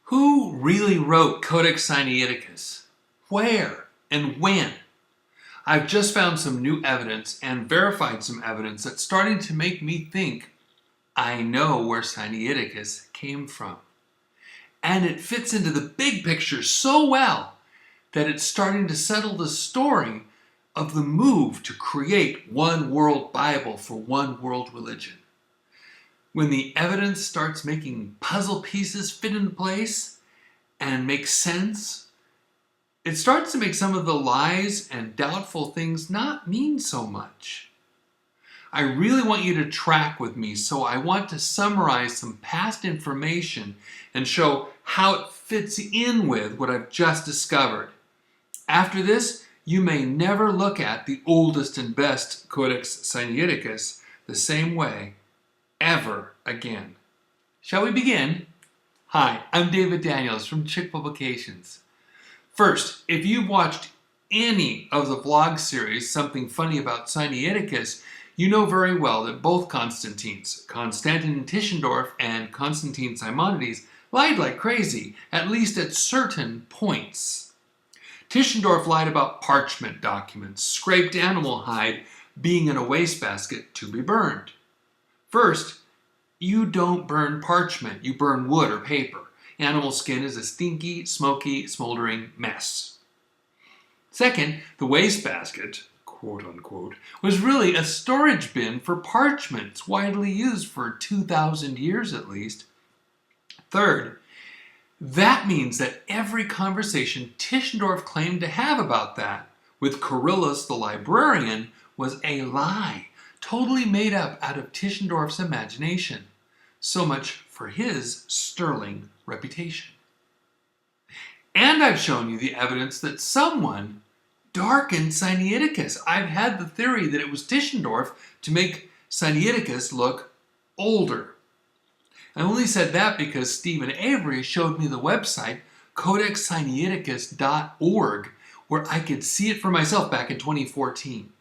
Who really wrote Codex Sinaiticus? Where and when? I've just found some new evidence and verified some evidence that's starting to make me think I know where Sinaiticus came from. And it fits into the big picture so well that it's starting to settle the story of the move to create one world Bible for one world religion. When the evidence starts making puzzle pieces fit into place and make sense, it starts to make some of the lies and doubtful things not mean so much. I really want you to track with me, so I want to summarize some past information and show how it fits in with what I've just discovered. After this, you may never look at the oldest and best Codex Sinaiticus the same way ever again. Shall we begin? Hi, I'm David Daniels from Chick Publications. First, if you've watched any of the vlog series, Something Funny About Sinaiticus, you know very well that both Constantines, Constantin Tischendorf and Constantin Simonides, lied like crazy, at least at certain points. Tischendorf lied about parchment documents, scraped animal hide being in a wastebasket to be burned. First, you don't burn parchment, you burn wood or paper. Animal skin is a stinky, smoky, smoldering mess. Second, the wastebasket, quote unquote, was really a storage bin for parchments, widely used for 2,000 years at least. Third, that means that every conversation Tischendorf claimed to have about that with Carillus the librarian was a lie, totally made up out of Tischendorf's imagination. So much for his sterling reputation. And I've shown you the evidence that someone darkened Sinaiticus. I've had the theory that it was Tischendorf to make Sinaiticus look older. I only said that because Stephen Avery showed me the website codexsinaiticus.org, where I could see it for myself back in 2014.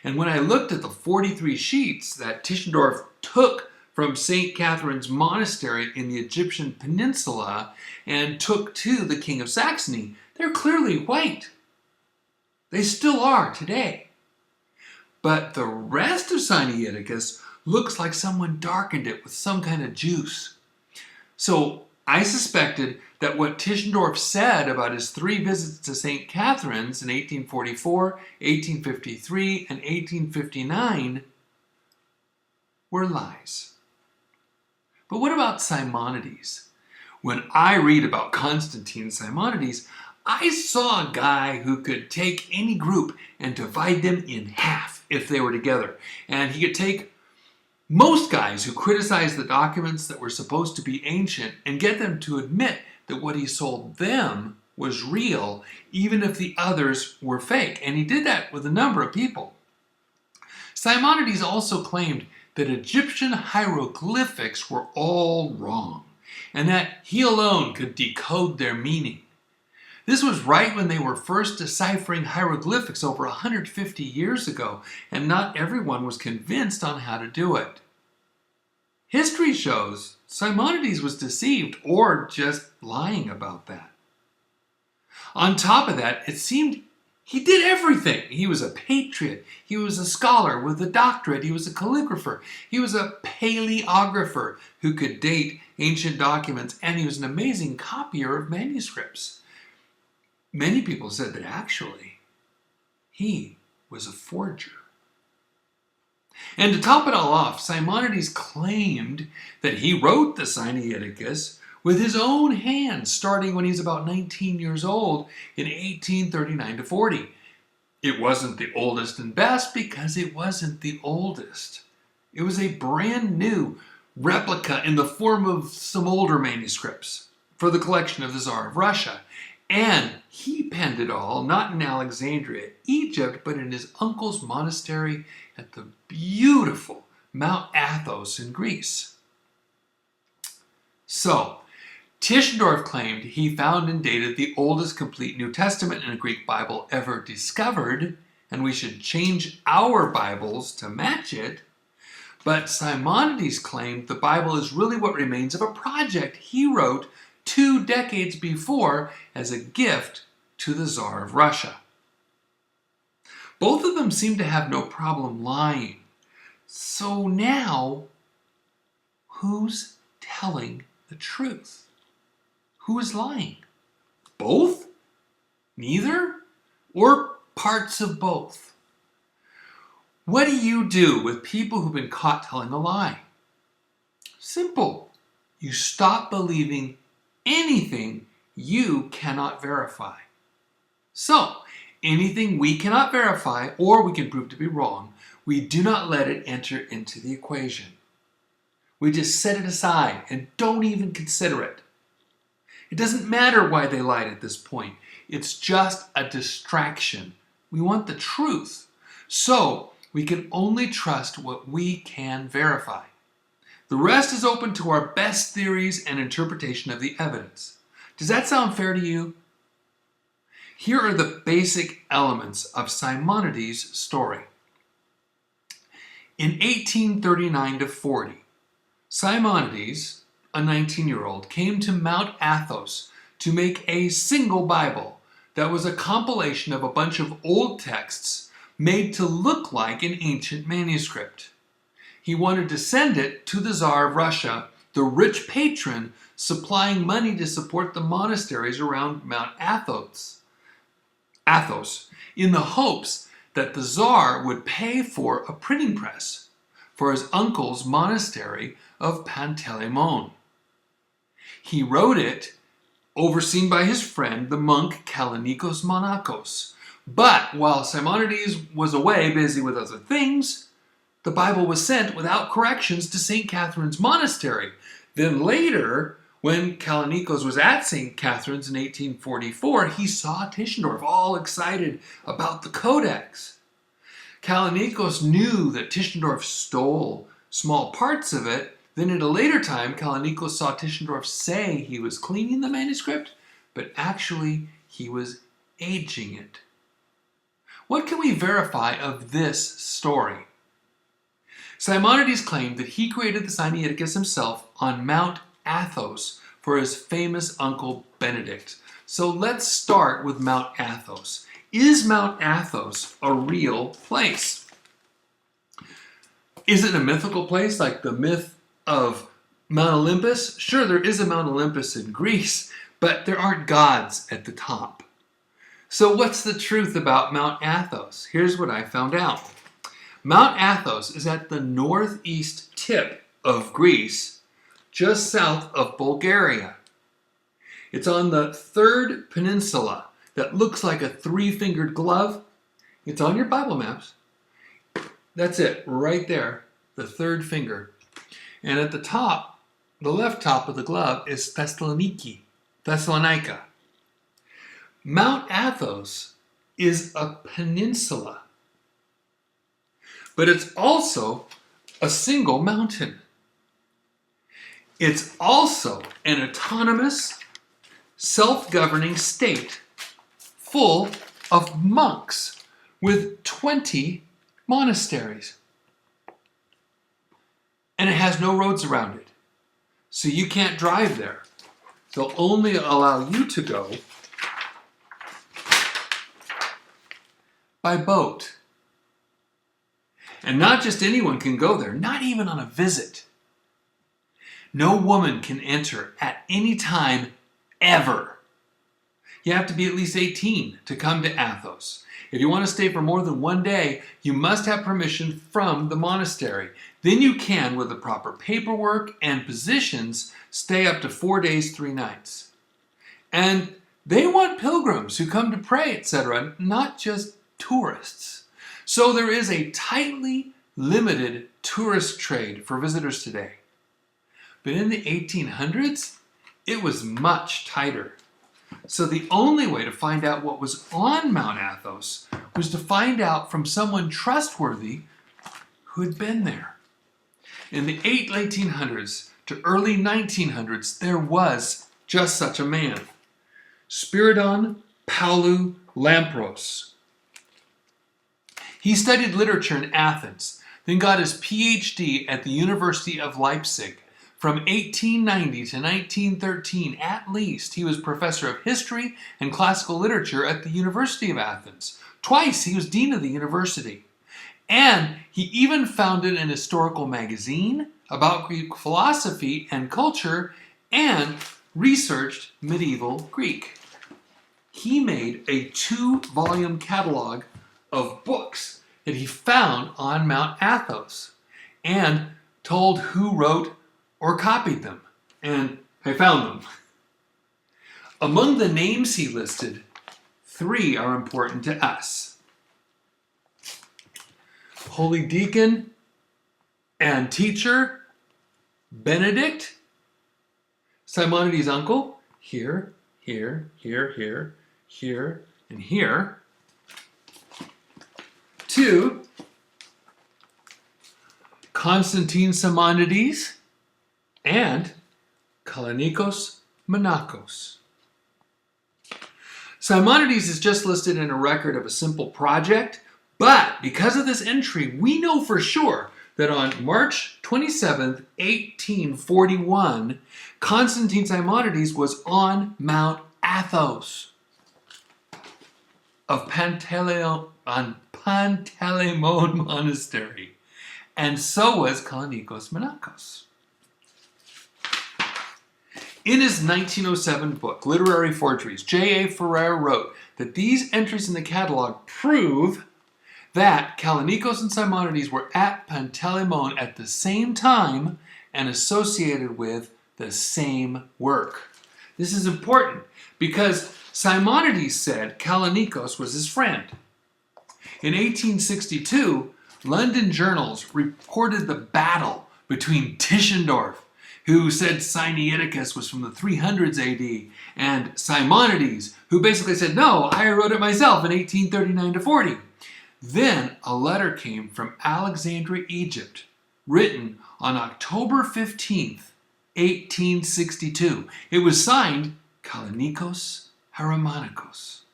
And when I looked at the 43 sheets that Tischendorf took from St. Catherine's monastery in the Egyptian peninsula and took to the King of Saxony, they're clearly white. They still are today. But the rest of Sinaiticus looks like someone darkened it with some kind of juice. So I suspected that what Tischendorf said about his 3 visits to St. Catherine's in 1844, 1853, and 1859 were lies. But what about Simonides? When I read about Constantin Simonides, I saw a guy who could take any group and divide them in half if they were together. And he could take most guys who criticized the documents that were supposed to be ancient and get them to admit that what he sold them was real, even if the others were fake. And he did that with a number of people. Simonides also claimed that Egyptian hieroglyphics were all wrong, and that he alone could decode their meaning. This was right when they were first deciphering hieroglyphics over 150 years ago, and not everyone was convinced on how to do it. History shows Simonides was deceived or just lying about that. On top of that, it seemed he did everything. He was a patriot. He was a scholar with a doctorate. He was a calligrapher. He was a paleographer who could date ancient documents, and he was an amazing copier of manuscripts. Many people said that actually he was a forger. And to top it all off, Simonides claimed that he wrote the Sinaiticus with his own hand, starting when he was about 19 years old in 1839 to 40. It wasn't the oldest and best because it wasn't the oldest. It was a brand new replica in the form of some older manuscripts for the collection of the Tsar of Russia. And he penned it all, not in Alexandria, Egypt, but in his uncle's monastery at the beautiful Mount Athos in Greece. So, Tischendorf claimed he found and dated the oldest complete New Testament in a Greek Bible ever discovered, and we should change our Bibles to match it. But Simonides claimed the Bible is really what remains of a project he wrote 2 decades before as a gift to the Tsar of Russia. Both of them seem to have no problem lying. So now, who's telling the truth? Who is lying? Both? Neither? Or parts of both? What do you do with people who've been caught telling a lie? Simple. You stop believing anything you cannot verify. So, anything we cannot verify or we can prove to be wrong, we do not let it enter into the equation. We just set it aside and don't even consider it. It doesn't matter why they lied at this point. It's just a distraction. We want the truth. So, we can only trust what we can verify. The rest is open to our best theories and interpretation of the evidence. Does that sound fair to you? Here are the basic elements of Simonides' story. In 1839 to 40, Simonides, a 19-year-old, came to Mount Athos to make a single Bible that was a compilation of a bunch of old texts made to look like an ancient manuscript. He wanted to send it to the Tsar of Russia, the rich patron supplying money to support the monasteries around Mount Athos, in the hopes that the Tsar would pay for a printing press for his uncle's monastery of Panteleimon. He wrote it, overseen by his friend, the monk Kallinikos. But while Simonides was away busy with other things, the Bible was sent without corrections to St. Catherine's Monastery. Then later, when Kallinikos was at St. Catherine's in 1844, he saw Tischendorf all excited about the Codex. Kallinikos knew that Tischendorf stole small parts of it. Then at a later time, Kallinikos saw Tischendorf say he was cleaning the manuscript, but actually he was aging it. What can we verify of this story? Simonides claimed that he created the Sinaiticus himself on Mount Athos for his famous uncle Benedict. So let's start with Mount Athos. Is Mount Athos a real place? Is it a mythical place like the myth of Mount Olympus? Sure, there is a Mount Olympus in Greece, but there aren't gods at the top. So what's the truth about Mount Athos? Here's what I found out. Mount Athos is at the northeast tip of Greece, just south of Bulgaria. It's on the third peninsula that looks like a 3-fingered glove. It's on your Bible maps. That's it, right there, the third finger. And at the top, the left top of the glove is Thessalonica. Mount Athos is a peninsula, but it's also a single mountain. It's also an autonomous, self-governing state full of monks with 20 monasteries. And it has no roads around it, so you can't drive there. They'll only allow you to go by boat. And not just anyone can go there, not even on a visit. No woman can enter at any time ever. You have to be at least 18 to come to Athos. If you want to stay for more than 1 day, you must have permission from the monastery. Then you can, with the proper paperwork and positions, stay up to 4 days, 3 nights. And they want pilgrims who come to pray, etc., not just tourists. So there is a tightly limited tourist trade for visitors today. But in the 1800s, it was much tighter. So the only way to find out what was on Mount Athos was to find out from someone trustworthy who had been there. In the late 1800s to early 1900s, there was just such a man, Spiridon Paulou Lampros. He studied literature in Athens, then got his PhD at the University of Leipzig. From 1890 to 1913, at least, he was professor of history and classical literature at the University of Athens. Twice he was dean of the university. And he even founded an historical magazine about Greek philosophy and culture and researched medieval Greek. He made a 2-volume catalog of books that he found on Mount Athos and told who wrote or copied them. And I found them. Among the names he listed, 3 are important to us. Holy Deacon and teacher Benedict, Simonides' uncle, here, here, here, here, here, and here. 2, Constantin Simonides and Kallinikos Monachos. Simonides is just listed in a record of a simple project, but because of this entry, we know for sure that on March 27th, 1841, Constantin Simonides was on Mount Athos of Panteleimon Monastery, and so was Kallinikos Monachos. In his 1907 book, Literary Forgeries, J.A. Ferrer wrote that these entries in the catalog prove that Kallinikos and Simonides were at Panteleimon at the same time and associated with the same work. This is important because Simonides said Kallinikos was his friend. In 1862, London journals reported the battle between Tischendorf, who said Sinaiticus was from the 300s AD, and Simonides, who basically said, no, I wrote it myself in 1839 to 40. Then a letter came from Alexandria, Egypt, written on October 15th, 1862. It was signed Kallinikos Hermanikos.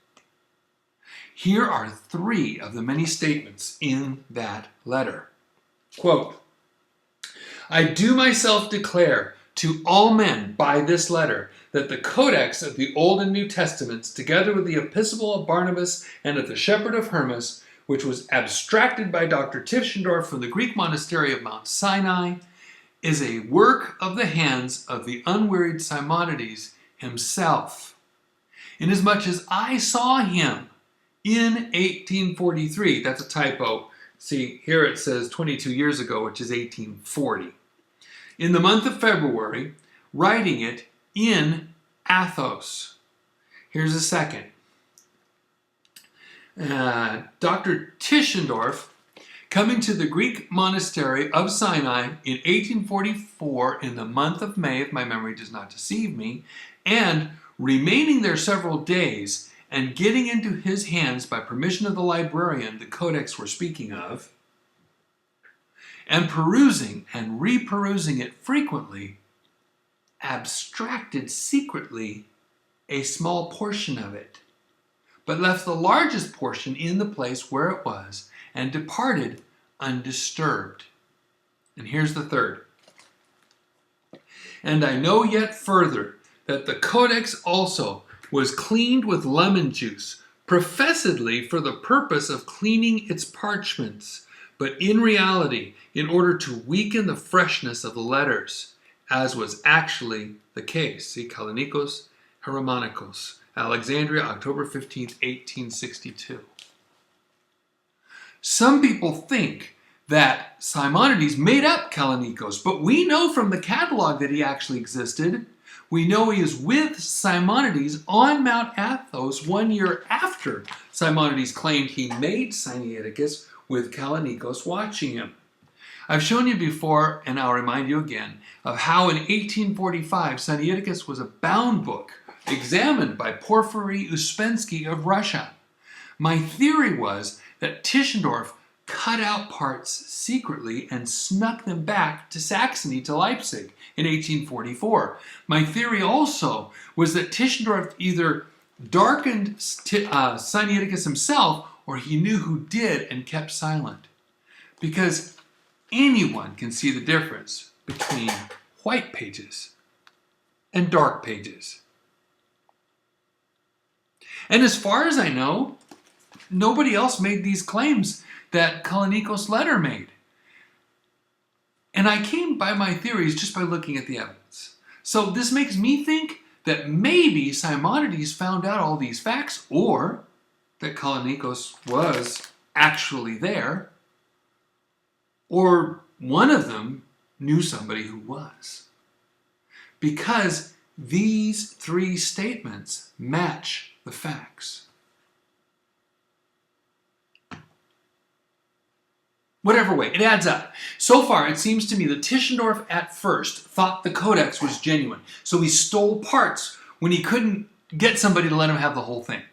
Here are 3 of the many statements in that letter. Quote, I do myself declare to all men by this letter that the Codex of the Old and New Testaments, together with the Epistle of Barnabas and of the Shepherd of Hermas, which was abstracted by Dr. Tischendorf from the Greek monastery of Mount Sinai, is a work of the hands of the unwearied Simonides himself. Inasmuch as I saw him in 1843, that's a typo. See, here it says 22 years ago, which is 1840. In the month of February, writing it in Athos. Here's a second. Dr. Tischendorf, coming to the Greek monastery of Sinai in 1844 in the month of May, if my memory does not deceive me, and remaining there several days and getting into his hands by permission of the librarian the codex we're speaking of, and perusing and reperusing it frequently, abstracted secretly a small portion of it, but left the largest portion in the place where it was, and departed undisturbed. And here's the third. And I know yet further that the codex also was cleaned with lemon juice, professedly for the purpose of cleaning its parchments, but in reality, in order to weaken the freshness of the letters, as was actually the case. See, Kallinikos Hermanikos, Alexandria, October 15th, 1862. Some people think that Simonides made up Kallinikos, but we know from the catalog that he actually existed. We know he is with Simonides on Mount Athos 1 year after Simonides claimed he made Sinaiticus with Kallinikos watching him. I've shown you before, and I'll remind you again, of how in 1845 Sinaiticus was a bound book examined by Porphyry Uspensky of Russia. My theory was that Tischendorf cut out parts secretly and snuck them back to Saxony, to Leipzig in 1844. My theory also was that Tischendorf either darkened Sinaiticus himself, or he knew who did and kept silent. Because anyone can see the difference between white pages and dark pages. And as far as I know, nobody else made these claims that Kallinikos' letter made. And I came by my theories just by looking at the evidence. So this makes me think that maybe Simonides found out all these facts, or that Kallinikos was actually there, or one of them knew somebody who was. Because these three statements match the facts. Whatever way, it adds up. So far, it seems to me that Tischendorf at first thought the Codex was genuine, so he stole parts when he couldn't get somebody to let him have the whole thing.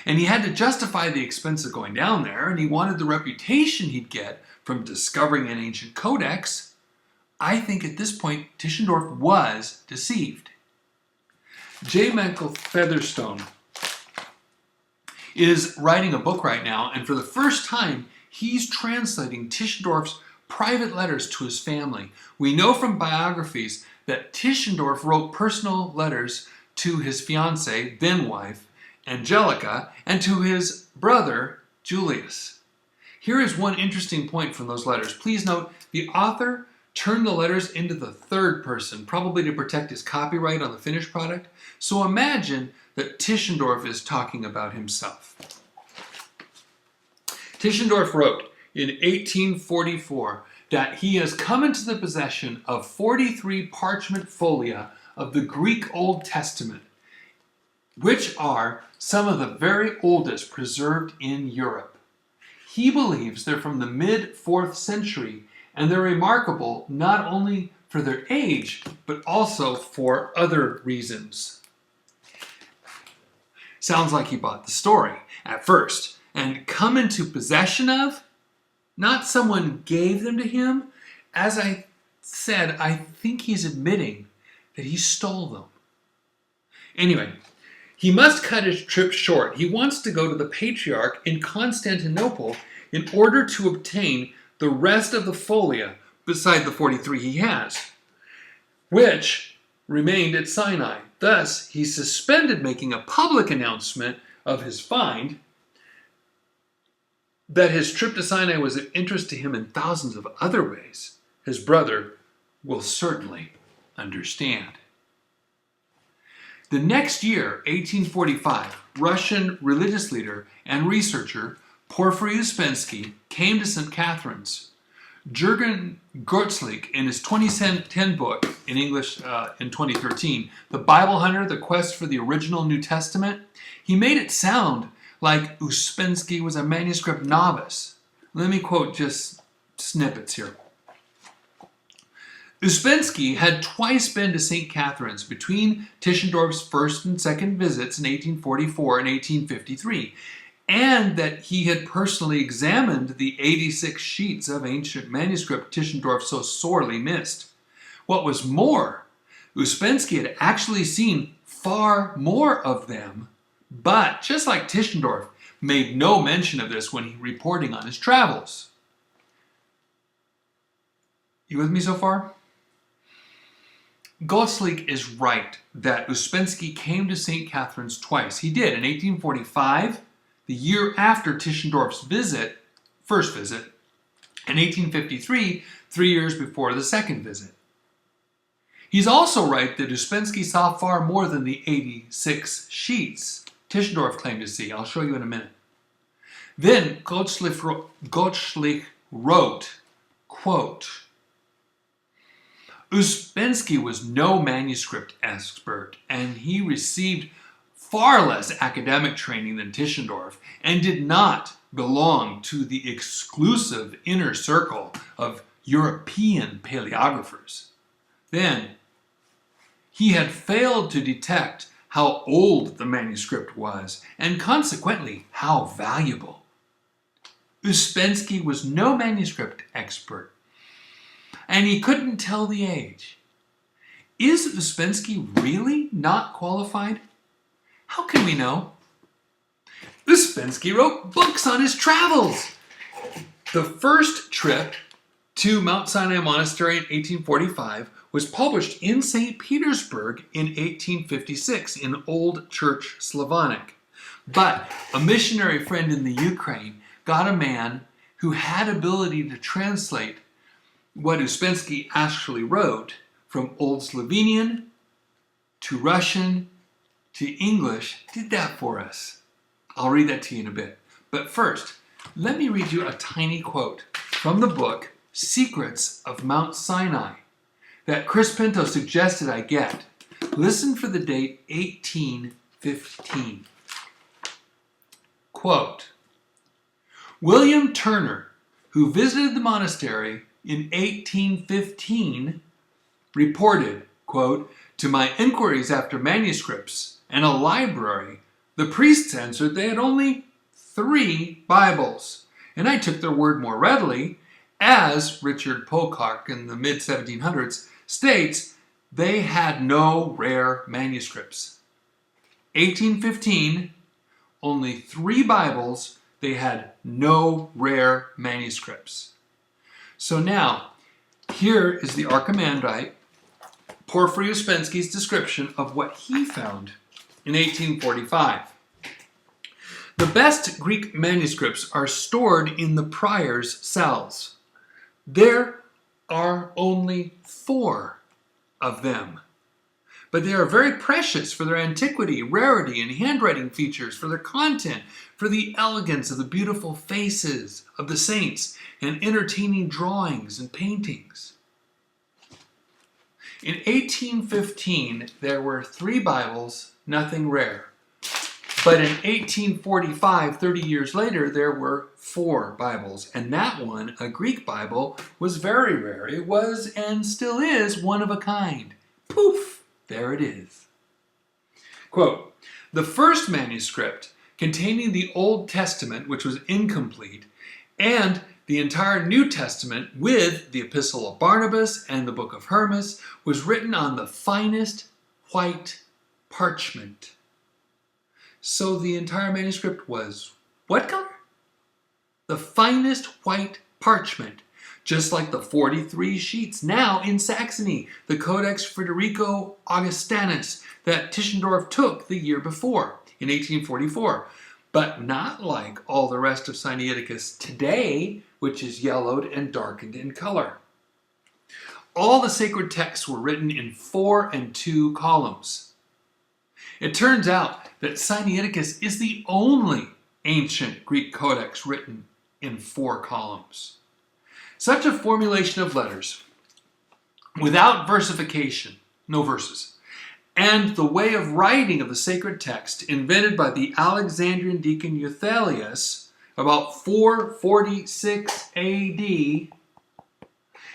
And he had to justify the expense of going down there, and he wanted the reputation he'd get from discovering an ancient codex. I think at this point, Tischendorf was deceived. J. Michael Featherstone is writing a book right now, and for the first time, he's translating Tischendorf's private letters to his family. We know from biographies that Tischendorf wrote personal letters to his fiancée, then wife, Angelica, and to his brother, Julius. Here is one interesting point from those letters. Please note, the author turned the letters into the third person, probably to protect his copyright on the finished product. So imagine that Tischendorf is talking about himself. Tischendorf wrote in 1844 that he has come into the possession of 43 parchment folia of the Greek Old Testament, which are some of the very oldest preserved in Europe. He believes they're from the mid-4th century, and they're remarkable not only for their age, but also for other reasons. Sounds like he bought the story at first, and come into possession of, not someone gave them to him. As I said, I think he's admitting that he stole them. Anyway, he must cut his trip short. He wants to go to the Patriarch in Constantinople in order to obtain the rest of the folia beside the 43 he has, which remained at Sinai. Thus, he suspended making a public announcement of his find. That his trip to Sinai was of interest to him in thousands of other ways, his brother will certainly understand. The next year, 1845, Russian religious leader and researcher Porfiry Uspensky came to St. Catherine's. Jürgen Gottslich, in his 2010 book, in English in 2013, The Bible Hunter, The Quest for the Original New Testament, he made it sound like Uspensky was a manuscript novice. Let me quote just snippets here. Uspensky had twice been to St. Catherine's between Tischendorf's first and second visits in 1844 and 1853, and that he had personally examined the 86 sheets of ancient manuscript Tischendorf so sorely missed. What was more, Uspensky had actually seen far more of them, but, just like Tischendorf, made no mention of this when he reporting on his travels. You with me so far? Gottslich is right that Uspensky came to St. Catherine's twice. He did in 1845, the year after Tischendorf's first visit, and 1853, 3 years before the second visit. He's also right that Uspensky saw far more than the 86 sheets Tischendorf claimed to see. I'll show you in a minute. Then Gottslich wrote, quote, Uspensky was no manuscript expert, and he received far less academic training than Tischendorf, and did not belong to the exclusive inner circle of European paleographers. Then, he had failed to detect how old the manuscript was, and consequently, how valuable. Uspensky was no manuscript expert, and he couldn't tell the age. Is Uspensky really not qualified? How can we know? Uspensky wrote books on his travels. The first trip to Mount Sinai Monastery in 1845 was published in St. Petersburg in 1856 in Old Church Slavonic. But a missionary friend in the Ukraine got a man who had ability to translate what Uspensky actually wrote from Old Slovenian to Russian to English, did that for us. I'll read that to you in a bit. But first, let me read you a tiny quote from the book Secrets of Mount Sinai that Chris Pinto suggested I get. Listen for the date 1815. Quote, William Turner, who visited the monastery in 1815, reported, quote, to my inquiries after manuscripts and a library, the priests answered they had only 3 Bibles, and I took their word more readily, as Richard Pocock in the mid-1700s states, they had no rare manuscripts. 1815, only 3 Bibles, they had no rare manuscripts. So now, here is the Archimandrite, Porphyry Uspensky's description of what he found in 1845. The best Greek manuscripts are stored in the prior's cells. There are only 4 of them. But they are very precious for their antiquity, rarity, and handwriting features, for their content, for the elegance of the beautiful faces of the saints, and entertaining drawings and paintings. In 1815, there were 3 Bibles, nothing rare. But in 1845, 30 years later, there were 4 Bibles. And that one, a Greek Bible, was very rare. It was, and still is, one of a kind. Poof! There it is. Quote, the first manuscript containing the Old Testament, which was incomplete, and the entire New Testament with the Epistle of Barnabas and the Book of Hermas was written on the finest white parchment. So the entire manuscript was what color? The finest white parchment, just like the 43 sheets now in Saxony, the Codex Frederico Augustinus that Tischendorf took the year before, in 1844. But not like all the rest of Sinaiticus today, which is yellowed and darkened in color. All the sacred texts were written in 4 and 2 columns. It turns out that Sinaiticus is the only ancient Greek codex written in 4 columns. Such a formulation of letters, without versification, no verses, and the way of writing of the sacred text invented by the Alexandrian deacon Euthalius about 446 AD,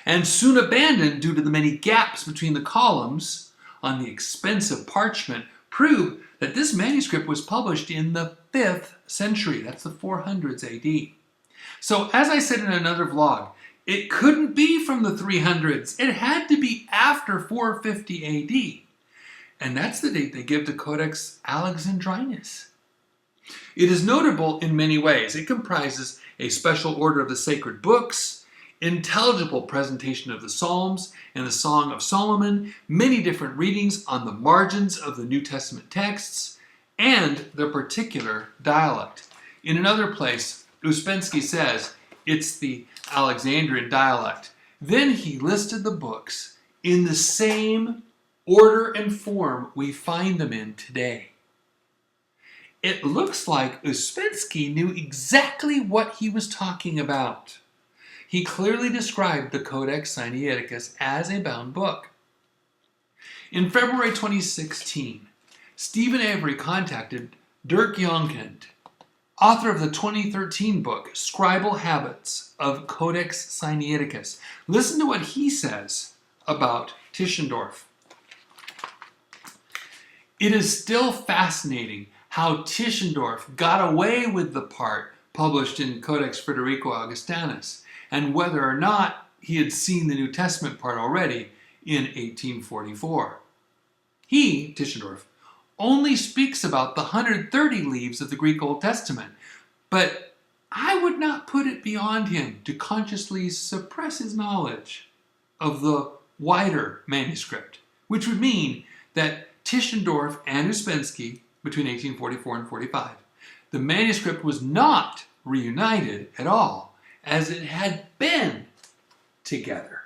and soon abandoned due to the many gaps between the columns on the expensive parchment, prove that this manuscript was published in the 5th century. That's the 400s AD. So as I said in another vlog, it couldn't be from the 300s. It had to be after 450 AD. And that's the date they give to Codex Alexandrinus. It is notable in many ways. It comprises a special order of the sacred books, intelligible presentation of the Psalms and the Song of Solomon, many different readings on the margins of the New Testament texts, and their particular dialect. In another place, Uspensky says it's the Alexandrian dialect. Then he listed the books in the same order and form we find them in today. It looks like Uspensky knew exactly what he was talking about. He clearly described the Codex Sinaiticus as a bound book. In February 2016, Stephen Avery contacted Dirk Jonkind, author of the 2013 book, Scribal Habits of Codex Sinaiticus. Listen to what he says about Tischendorf. It is still fascinating how Tischendorf got away with the part published in Codex Frederico Augustinus, and whether or not he had seen the New Testament part already in 1844. He, Tischendorf, only speaks about the 130 leaves of the Greek Old Testament, but I would not put it beyond him to consciously suppress his knowledge of the wider manuscript, which would mean that Tischendorf and Uspensky, between 1844 and 45, the manuscript was not reunited at all, as it had been together.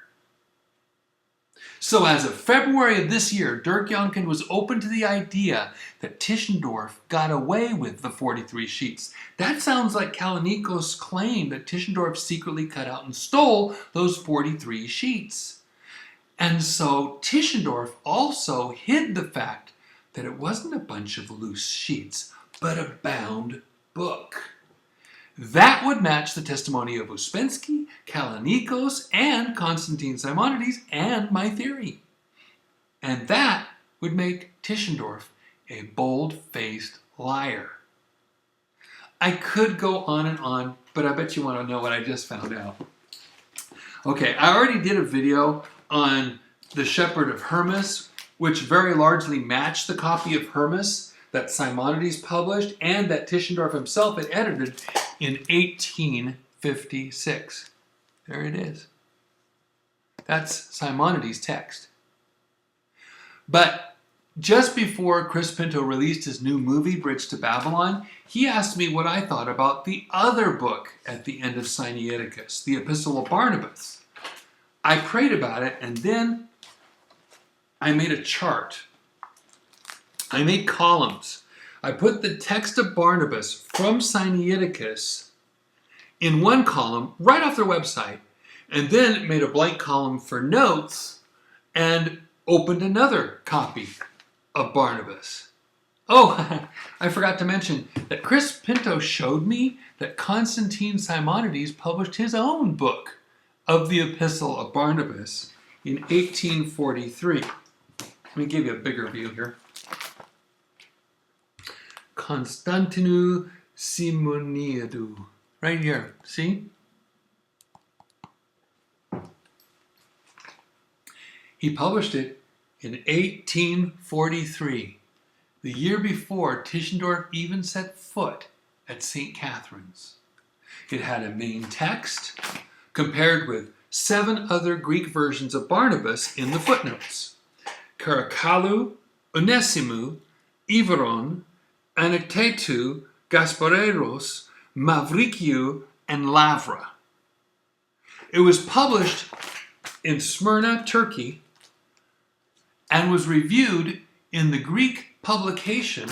So as of February of this year, Dirk Jonken was open to the idea that Tischendorf got away with the 43 sheets. That sounds like Kallinikos' claim that Tischendorf secretly cut out and stole those 43 sheets. And so Tischendorf also hid the fact that it wasn't a bunch of loose sheets, but a bound book. That would match the testimony of Uspensky, Kallinikos, and Constantin Simonides, and my theory. And that would make Tischendorf a bold-faced liar. I could go on and on, but I bet you want to know what I just found out. Okay, I already did a video on the Shepherd of Hermas, which very largely matched the copy of Hermas that Simonides published and that Tischendorf himself had edited in 1856. There it is. That's Simonides' text. But just before Chris Pinto released his new movie, Bridge to Babylon, he asked me what I thought about the other book at the end of Sinaiticus, the Epistle of Barnabas. I prayed about it, and then I made a chart. I made columns. I put the text of Barnabas from Sinaiticus in one column right off their website, and then made a blank column for notes and opened another copy of Barnabas. Oh, I forgot to mention that Chris Pinto showed me that Constantin Simonides published his own book of the Epistle of Barnabas in 1843. Let me give you a bigger view here. Constantin Simonides, right here, see? He published it in 1843, the year before Tischendorf even set foot at St. Catherine's. It had a main text compared with 7 other Greek versions of Barnabas in the footnotes. Karakalou, Onesimou, Iveron, Anectetu, Gaspareros, Mavrikiou, and Lavra. It was published in Smyrna, Turkey, and was reviewed in the Greek publication,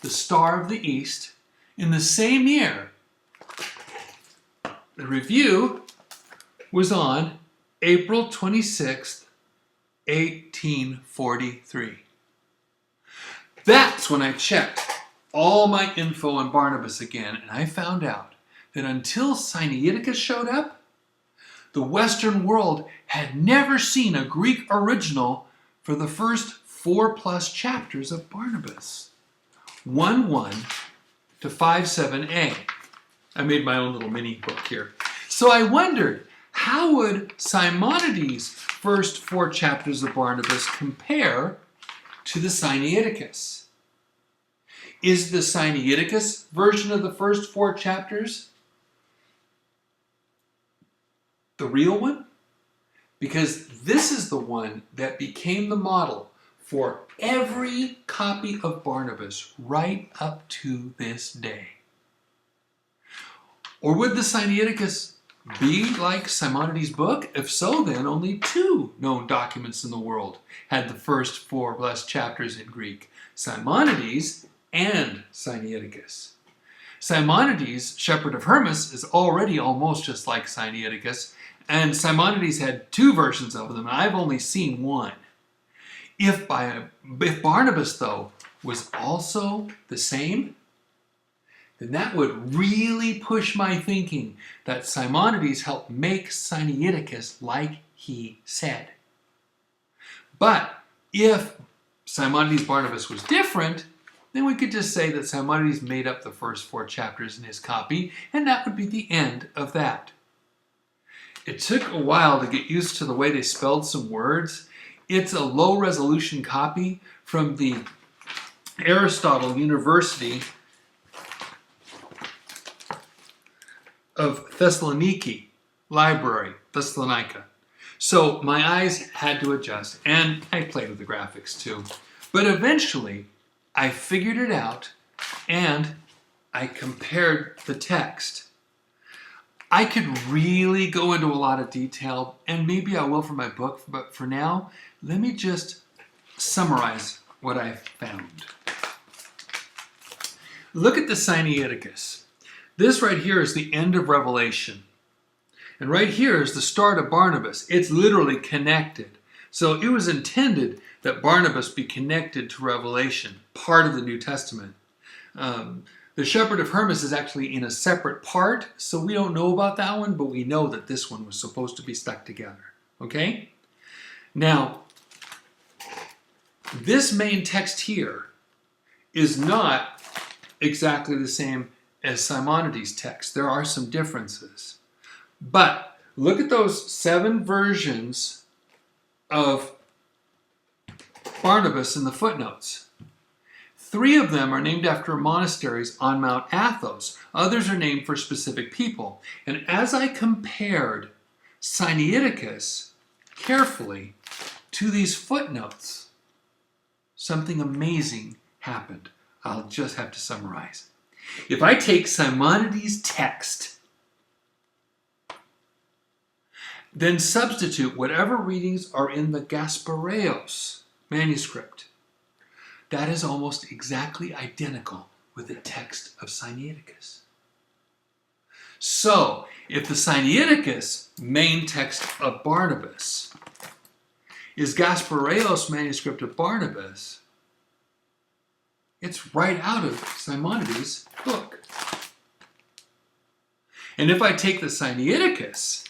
The Star of the East, in the same year. The review was on April 26th, 1843. That's when I checked all my info on Barnabas again, and I found out that until Sinaiticus showed up, the Western world had never seen a Greek original for the first 4+ chapters of Barnabas. 1:1 to 5:7a. I made my own little mini book here. So I wondered, how would Simonides' first 4 chapters of Barnabas compare to the Sinaiticus? Is the Sinaiticus version of the first 4 chapters the real one? Because this is the one that became the model for every copy of Barnabas right up to this day. Or would the Sinaiticus be like Simonides' book? If so, then only 2 known documents in the world had the first 4+ chapters in Greek: Simonides and Sinaiticus. Simonides' Shepherd of Hermas is already almost just like Sinaiticus, and Simonides had 2 versions of them, and I've only seen 1. If Barnabas, though, was also the same, then that would really push my thinking that Simonides helped make Sinaiticus like he said. But if Simonides' Barnabas was different, then we could just say that Simonides made up the first 4 chapters in his copy, and that would be the end of that. It took a while to get used to the way they spelled some words. It's a low-resolution copy from the Aristotle University of Thessaloniki Library, Thessalonica. So my eyes had to adjust, and I played with the graphics too. But eventually, I figured it out, and I compared the text. I could really go into a lot of detail, and maybe I will for my book, but for now, let me just summarize what I found. Look at the Sinaiticus. This right here is the end of Revelation. And right here is the start of Barnabas. It's literally connected. So it was intended that Barnabas be connected to Revelation, part of the New Testament. The Shepherd of Hermas is actually in a separate part, so we don't know about that one, but we know that this one was supposed to be stuck together. Okay? Now, this main text here is not exactly the same as Simonides' text. There are some differences. But look at those 7 versions of Barnabas in the footnotes. 3 of them are named after monasteries on Mount Athos. Others are named for specific people. And as I compared Sinaiticus carefully to these footnotes, something amazing happened. I'll just have to summarize. If I take Simonides' text, then substitute whatever readings are in the Gaspareos manuscript, that is almost exactly identical with the text of Sinaiticus. So, if the Sinaiticus main text of Barnabas is Gaspareos manuscript of Barnabas, it's right out of Simonides' book. And if I take the Sinaiticus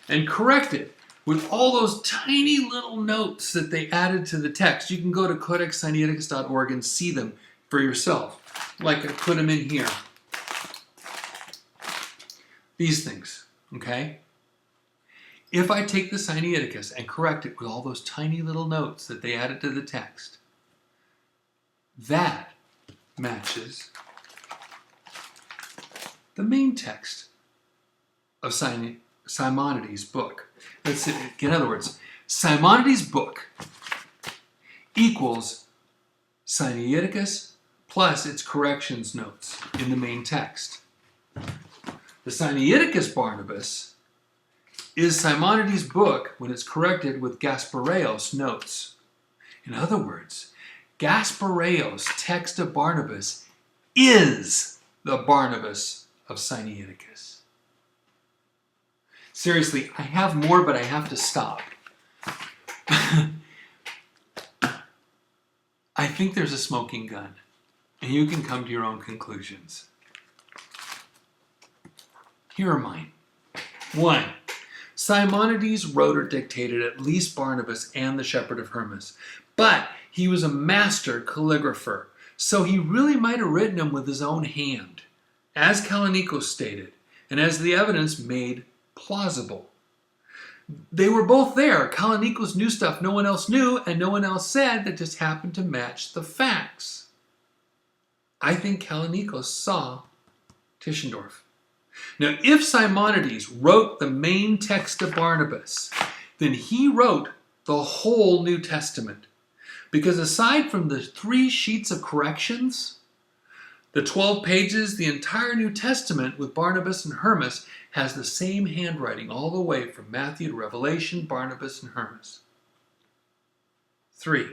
and correct it with all those tiny little notes that they added to the text, you can go to codexsinaiticus.org and see them for yourself. Like I put them in here. These things, okay? If I take the Sinaiticus and correct it with all those tiny little notes that they added to the text, that matches the main text of Simonides' book. In other words, Simonides' book equals Sinaiticus plus its corrections notes in the main text. The Sinaiticus Barnabas is Simonides' book when it's corrected with Gaspareos notes. In other words, Gaspareos' text of Barnabas is the Barnabas of Sinaiticus. Seriously, I have more, but I have to stop. I think there's a smoking gun, and you can come to your own conclusions. Here are mine. 1. Simonides wrote or dictated at least Barnabas and the Shepherd of Hermas, but he was a master calligrapher, so he really might have written them with his own hand, as Kallinikos stated, and as the evidence made plausible. They were both there. Kallinikos knew stuff no one else knew, and no one else said, that just happened to match the facts. I think Kallinikos saw Tischendorf. Now, if Simonides wrote the main text of Barnabas, then he wrote the whole New Testament. Because aside from the 3 sheets of corrections, the 12 pages, the entire New Testament with Barnabas and Hermas has the same handwriting all the way from Matthew to Revelation, Barnabas and Hermas. 3.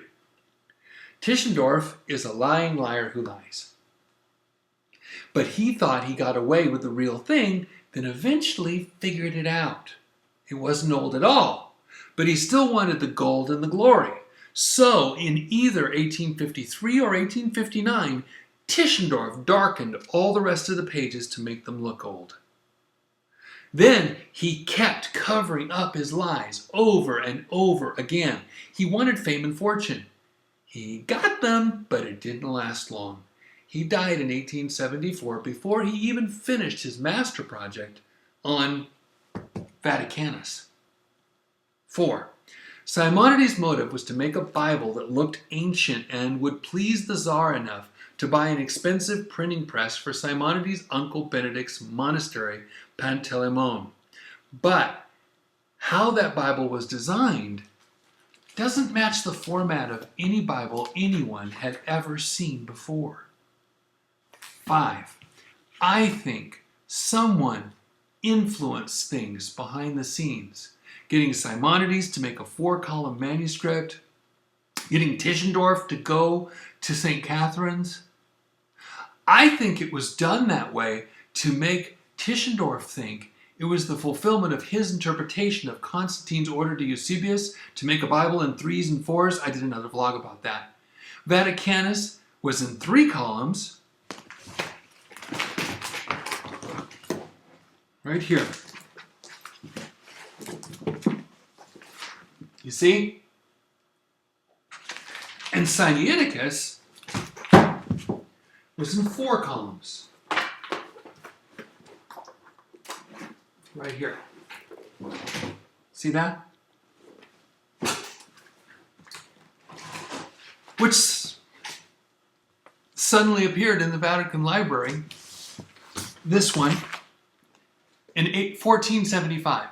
Tischendorf is a lying liar who lies. But he thought he got away with the real thing, then eventually figured it out. It wasn't old at all, but he still wanted the gold and the glory. So, in either 1853 or 1859, Tischendorf darkened all the rest of the pages to make them look old. Then he kept covering up his lies over and over again. He wanted fame and fortune. He got them, but it didn't last long. He died in 1874 before he even finished his master project on Vaticanus. 4. Simonides' motive was to make a Bible that looked ancient and would please the Tsar enough to buy an expensive printing press for Simonides' uncle Benedict's monastery, Panteleimon. But how that Bible was designed doesn't match the format of any Bible anyone had ever seen before. 5. I think someone influenced things behind the scenes, getting Simonides to make a 4-column manuscript, getting Tischendorf to go to St. Catherine's. I think it was done that way to make Tischendorf think it was the fulfillment of his interpretation of Constantine's order to Eusebius to make a Bible in 3s and 4s. I did another vlog about that. Vaticanus was in 3 columns. Right here. You see? And Sinaiticus was in 4 columns. Right here. See that? Which suddenly appeared in the Vatican Library. This one in 1475.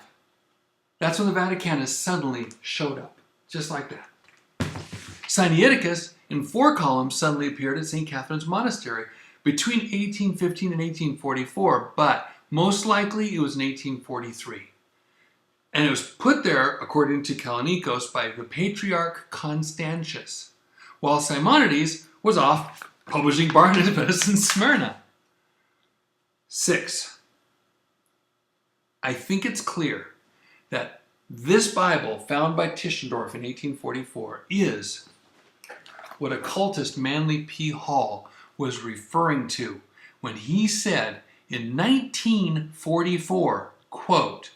That's when the Vaticanus suddenly showed up. Just like that. Sinaiticus in 4 columns suddenly appeared at St. Catherine's Monastery between 1815 and 1844, but most likely it was in 1843. And it was put there, according to Kallinikos, by the Patriarch Constantius, while Simonides was off publishing Barnabas in Smyrna. 6. I think it's clear that this Bible found by Tischendorf in 1844 is what occultist Manly P. Hall was referring to when he said in 1944, quote,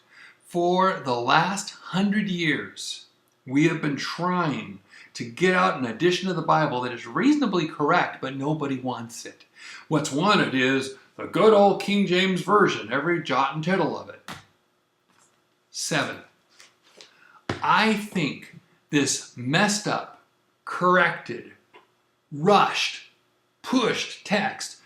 "For the last 100 years, we have been trying to get out an edition of the Bible that is reasonably correct, but nobody wants it. What's wanted is the good old King James Version, every jot and tittle of it." 7. I think this messed up, corrected, rushed, pushed text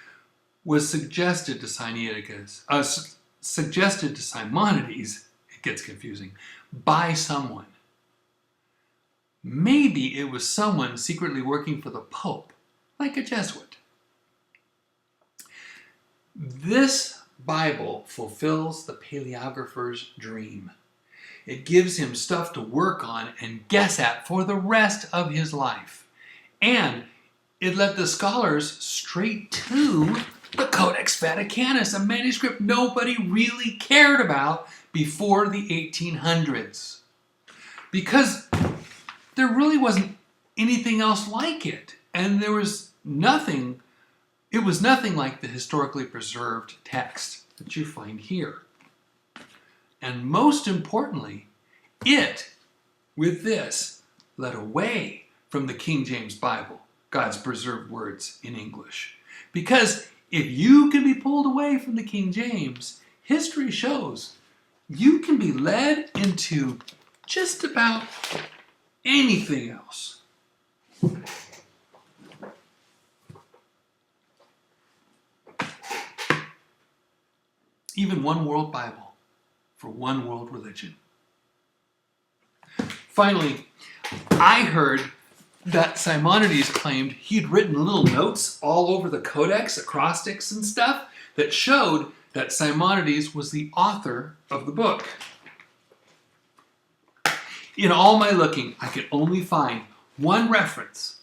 was suggested to Sinaiticus, suggested to Simonides, it gets confusing, by someone. Maybe it was someone secretly working for the Pope, like a Jesuit. This Bible fulfills the paleographer's dream. It gives him stuff to work on and guess at for the rest of his life. And it led the scholars straight to the Codex Vaticanus, a manuscript nobody really cared about before the 1800s. Because there really wasn't anything else like it. And there was nothing, it was nothing like the historically preserved text that you find here. And most importantly, it, with this, led away from the King James Bible, God's preserved words in English. Because if you can be pulled away from the King James, history shows you can be led into just about anything else. Even one world Bible for one world religion. Finally, I heard that Simonides claimed he'd written little notes all over the codex, acrostics and stuff, that showed that Simonides was the author of the book. In all my looking, I could only find one reference.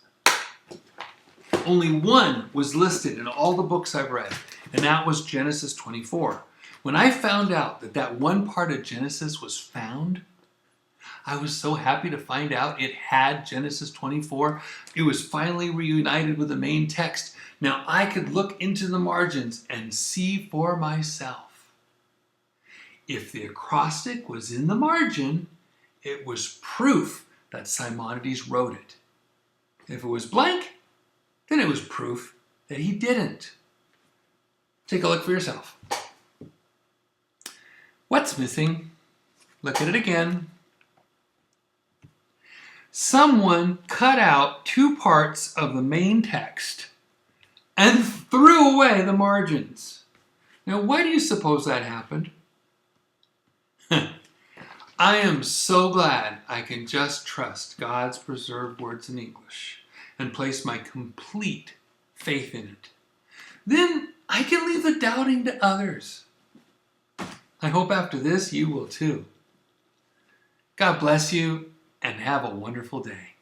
Only one was listed in all the books I've read, and that was Genesis 24. When I found out that that one part of Genesis was found, I was so happy to find out it had Genesis 24. It was finally reunited with the main text. Now I could look into the margins and see for myself. If the acrostic was in the margin, it was proof that Simonides wrote it. If it was blank, then it was proof that he didn't. Take a look for yourself. What's missing? Look at it again. Someone cut out 2 parts of the main text and threw away the margins. Now, why do you suppose that happened? I am so glad I can just trust God's preserved words in English and place my complete faith in it. Then I can leave the doubting to others. I hope after this you will too. God bless you and have a wonderful day.